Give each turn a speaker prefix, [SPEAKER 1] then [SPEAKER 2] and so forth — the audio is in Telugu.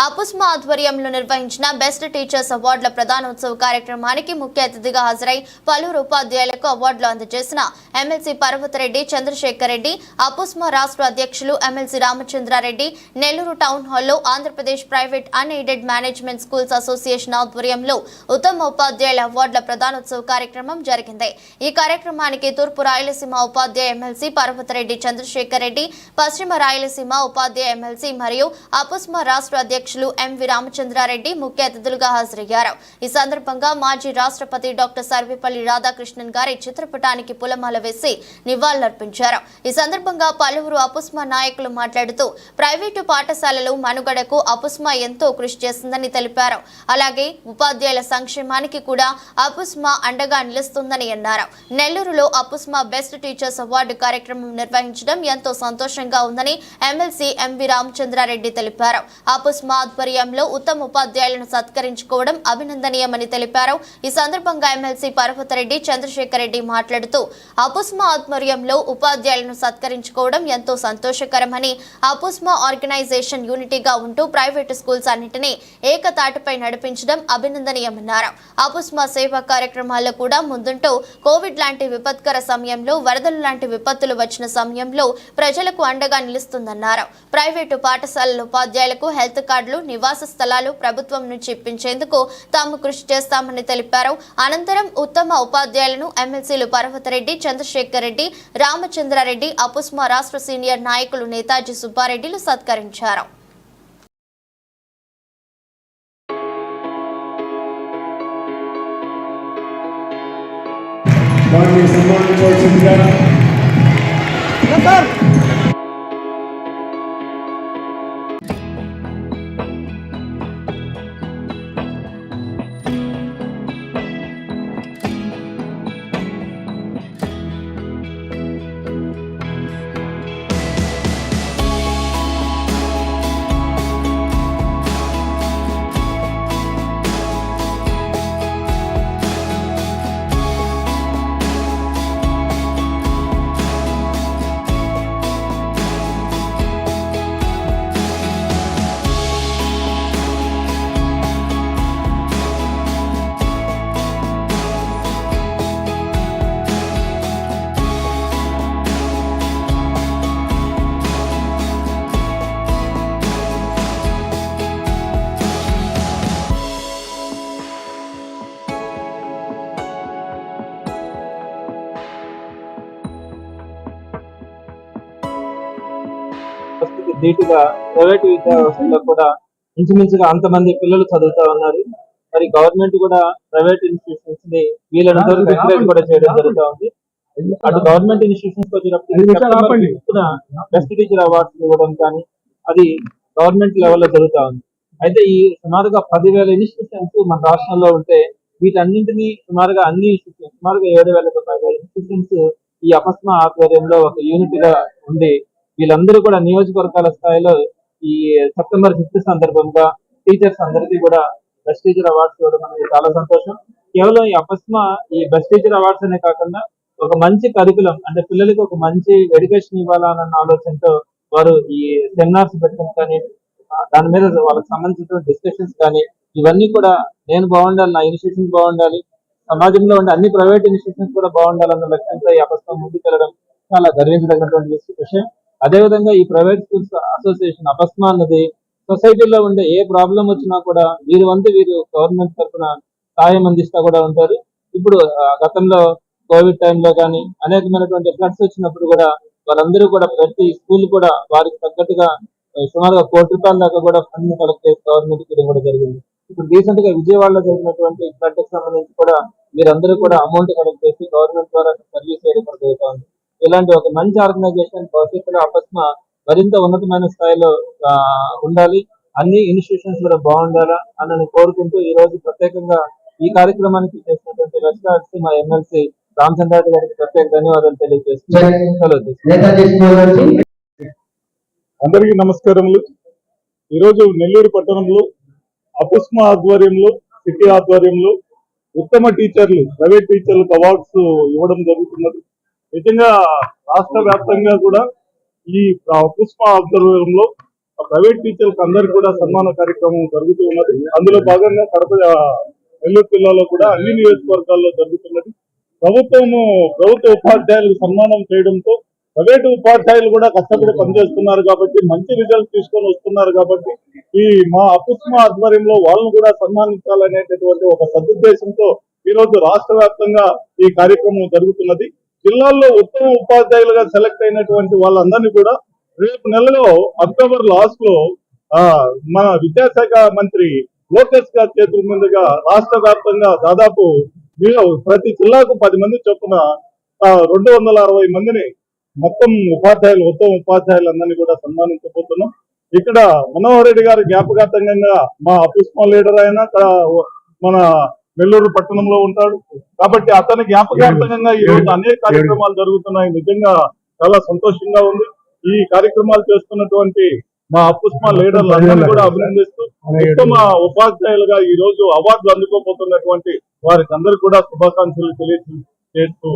[SPEAKER 1] అపుస్మా ఆధ్వర్యంలో నిర్వహించిన బెస్ట్ టీచర్స్ అవార్డుల ప్రదానోత్సవ కార్యక్రమానికి ముఖ్య అతిథిగా హాజరై పలువురు ఉపాధ్యాయులకు అవార్డులు అందజేసిన ఎమ్మెల్సీ పర్వతరెడ్డి చంద్రశేఖర్ రెడ్డి, అపుస్మా రాష్ట్ర అధ్యక్షులు ఎమ్మెల్సీ రామచంద్రారెడ్డి నెల్లూరు టౌన్ హాల్లో Andhra Pradesh private unaided management schools association ఆధ్వర్యంలో ఉత్తమ ఉపాధ్యాయుల అవార్డుల ప్రదానోత్సవ కార్యక్రమం జరిగింది। ఈ కార్యక్రమానికి తూర్పు రాయలసీమ ఉపాధ్యాయ ఎమ్మెల్సీ పర్వతరెడ్డి చంద్రశేఖర్ రెడ్డి, పశ్చిమ రాయలసీమ ఉపాధ్యాయ ఎమ్మెల్సీ మరియు అపుస్మా రాష్ట్ర అధ్యక్షులు ఎంవి రామచంద్రారెడ్డి ముఖ్య అతిథులుగా హాజరయ్యారు। ఈ సందర్భంగా మాజీ రాష్ట్రపతి డాక్టర్ సర్వేపల్లి రాధాకృష్ణన్ గారి చిత్రపటానికి పూలమాల వేసి నివాళులర్పించారు। ఈ సందర్భంగా పలువురు అపుస్మా నాయకులు మాట్లాడుతూ ప్రైవేటు పాఠశాలలు మనుగడకు అపుస్మా ఎంతో కృషి చేస్తుందని తెలిపారు। అలాగే ఉపాధ్యాయుల సంక్షేమానికి కూడా అపుస్మా అండగా నిలుస్తుందని అన్నారు। నెల్లూరులో అపుస్మా బెస్ట్ టీచర్స్ అవార్డు కార్యక్రమం నిర్వహించడం ఎంతో సంతోషంగా ఉందని ఎమ్మెల్సీ ఎంవి రామచంద్రారెడ్డి తెలిపారు। అపుస్మా ఆధ్వర్యంలో ఉత్తమ ఉపాధ్యాయులను సత్కరించుకోవడం అభినందనీయమని తెలిపారు। ఈ సందర్భంగా ఎమ్మెల్సీ పర్వతరెడ్డి చంద్రశేఖర్ రెడ్డి మాట్లాడుతూ అపుస్మా ఆధ్వర్యంలో ఉపాధ్యాయులను సత్కరించుకోవడం ఎంతో సంతోషకరమని, అపుస్మా ఆర్గనైజేషన్ యూనిటీగా ఉంటూ ప్రైవేటు స్కూల్స్ అన్నింటినీ ఏకతాటిపై నడిపించడం అభినందనీయమన్నారు। అపుస్మా సేవా కార్యక్రమాల్లో కూడా ముందుంటూ కోవిడ్ లాంటి విపత్కర సమయంలో, వరదలు లాంటి విపత్తులు వచ్చిన సమయంలో ప్రజలకు అండగా నిలుస్తుందన్నారు। ప్రైవేటు పాఠశాలల ఉపాధ్యాయులకు హెల్త్ కార్డులు, నివాస స్థలాలు ప్రభుత్వం నుంచి ఇప్పించేందుకు తాము కృషి చేస్తామని తెలిపారు। అనంతరం ఉత్తమ ఉపాధ్యాయులను ఎమ్మెల్సీలు పర్వతరెడ్డి, చంద్రశేఖర్ రెడ్డి, రామచంద్రారెడ్డి, అపుస్మా రాష్ట్ర సీనియర్ నాయకులు నేతాజీ సుబ్బారెడ్డిలు సత్కరించారు।
[SPEAKER 2] ధీటుగా ప్రైవేట్ విద్యా వ్యవస్థలో కూడా ఇంచుమించుగా అంతమంది పిల్లలు చదువుతా ఉన్నారు। మరి గవర్నమెంట్ కూడా ప్రైవేట్ ఇన్స్టిట్యూషన్స్ ని వీళ్ళందరూ ఎంకరేజ్ కూడా చేయడం జరుగుతూ ఉంది। అటు గవర్నమెంట్ ఇన్స్టిట్యూషన్స్ వచ్చినప్పుడు బెస్ట్ టీచర్ అవార్డ్స్ ఇవ్వడం కానీ అది గవర్నమెంట్ లెవెల్లో జరుగుతూ ఉంది। అయితే ఈ సుమారుగా 10,000 ఇన్స్టిట్యూషన్స్ మన రాష్ట్రంలో ఉంటే వీటన్నింటినీ సుమారుగా అన్ని ఇన్స్టిట్యూషన్స్ సుమారుగా 7,000 పైగా ఇన్స్టిట్యూషన్స్ ఈ అపస్మా ఆధ్వర్యంలో ఒక యూనిట్ గా ఉండి వీళ్ళందరూ కూడా నియోజకవర్గాల స్థాయిలో ఈ సెప్టెంబర్ 5 సందర్భంగా టీచర్స్ అందరికీ కూడా బెస్ట్ టీచర్ అవార్డ్స్ ఇవ్వడం అనేది చాలా సంతోషం। కేవలం ఈ అపస్మా ఈ బెస్ట్ టీచర్ అవార్డ్స్ అనే కాకుండా ఒక మంచి కరికులం అంటే పిల్లలకి ఒక మంచి ఎడ్యుకేషన్ ఇవ్వాలన్న ఆలోచనతో వారు ఈ సెమినార్స్ పెట్టడం కానీ దాని మీద వాళ్ళకి సంబంధించిన డిస్కషన్స్ కానీ ఇవన్నీ కూడా నేను బాగుండాలి, నా ఇన్స్టిట్యూషన్ బాగుండాలి, సమాజంలో ఉండే అన్ని ప్రైవేట్ ఇన్స్టిట్యూషన్స్ కూడా బాగుండాలన్న లక్ష్యంతో ఈ అపస్మా ముందుకెళ్ళడం చాలా గర్వించదగినటువంటి విషయం। అదేవిధంగా ఈ ప్రైవేట్ స్కూల్స్ అసోసియేషన్ అపస్మా అన్నది సొసైటీలో ఉండే ఏ ప్రాబ్లం వచ్చినా కూడా వీరు గవర్నమెంట్ తరఫున సహాయం అందిస్తా కూడా ఉంటారు। ఇప్పుడు గతంలో కోవిడ్ టైంలో కానీ అనేకమైనటువంటి ఫ్లడ్స్ వచ్చినప్పుడు కూడా వాళ్ళందరూ కూడా ప్రతి స్కూల్ కూడా వారికి తగ్గట్టుగా సుమారుగా ₹1 కోటి దాకా కూడా ఫండ్ కలెక్ట్ చేసి గవర్నమెంట్ కి ఇవ్వడం జరిగింది। ఇప్పుడు రీసెంట్ గా విజయవాడలో జరిగినటువంటి ఫ్లడ్ కి సంబంధించి కూడా మీరందరూ కూడా అమౌంట్ కలెక్ట్ చేసి గవర్నమెంట్ ద్వారా సర్వీస్ చేయడం జరుగుతూ ఉంది। ఇలాంటి ఒక మంచి ఆర్గనైజేషన్ భవిష్యత్తులో అపస్మా మరింత ఉన్నతమైన స్థాయిలో ఉండాలి, అన్ని ఇన్స్టిట్యూషన్స్ కూడా బాగుండాలా అని కోరుకుంటూ ఈ రోజు ప్రత్యేకంగా ఈ కార్యక్రమానికి చేసినటువంటి రెస్టారెంట్స్ మా ఎమ్మెల్సీ రామచంద్రారెడ్డి గారికి ప్రత్యేక ధన్యవాదాలు తెలియజేస్తున్నాను।
[SPEAKER 3] అందరికీ నమస్కారములు। ఈరోజు నెల్లూరు పట్టణంలో అపస్మా ఆధ్వర్యంలో సిటీ ఆధ్వర్యంలో ఉత్తమ టీచర్లు ప్రైవేట్ టీచర్లకు అవార్డ్స్ ఇవ్వడం జరుగుతున్నది। నిజంగా రాష్ట్ర వ్యాప్తంగా కూడా ఈ అపస్మా ఆధ్వర్యంలో ప్రైవేట్ టీచర్లకు అందరికీ కూడా సన్మాన కార్యక్రమం జరుగుతూ ఉన్నది. అందులో భాగంగా కడప నెల్లూరు జిల్లాలో కూడా అన్ని నియోజకవర్గాల్లో జరుగుతున్నది. ప్రభుత్వ ఉపాధ్యాయులకు సన్మానం చేయడంతో ప్రైవేటు ఉపాధ్యాయులు కూడా కష్టపడి పనిచేస్తున్నారు కాబట్టి మంచి రిజల్ట్ తీసుకొని వస్తున్నారు కాబట్టి ఈ మా అపుస్మా ఆధ్వర్యంలో వాళ్ళను కూడా సన్మానించాలనేటటువంటి ఒక సదుద్దేశంతో ఈ రోజు రాష్ట్ర వ్యాప్తంగా ఈ కార్యక్రమం జరుగుతున్నది. జిల్లాల్లో ఉత్తమ ఉపాధ్యాయులుగా సెలెక్ట్ అయినటువంటి వాళ్ళందరినీ కూడా రేపు నెలలో అక్టోబర్ లాస్ట్ లో మన విద్యాశాఖ మంత్రి లోకేష్ గారి చేతుల మీదుగా రాష్ట్ర వ్యాప్తంగా దాదాపు ప్రతి జిల్లాకు 10 మంది చొప్పున 260 మందిని మొత్తం ఉత్తమ ఉపాధ్యాయులందరినీ కూడా సన్మానించబోతున్నాం. ఇక్కడ మనోహర్ రెడ్డి గారి జ్ఞాపకార్థంగా మా అపుస్మా లీడర్ అయినా మన నెల్లూరు పట్టణంలో ఉంటాడు కాబట్టి అతని జ్ఞాపకార్థంగా ఈ రోజు అనేక కార్యక్రమాలు జరుగుతున్నాయి. నిజంగా చాలా సంతోషంగా ఉంది. ఈ కార్యక్రమాలు చేస్తున్నటువంటి మా అపుస్మా లీడర్లు అందరినీ కూడా అభినందిస్తూ ఉత్తమ ఉపాధ్యాయులుగా ఈ రోజు అవార్డులు అందుకోబోతున్నటువంటి వారికి అందరికీ కూడా శుభాకాంక్షలు తెలియజేస్తూ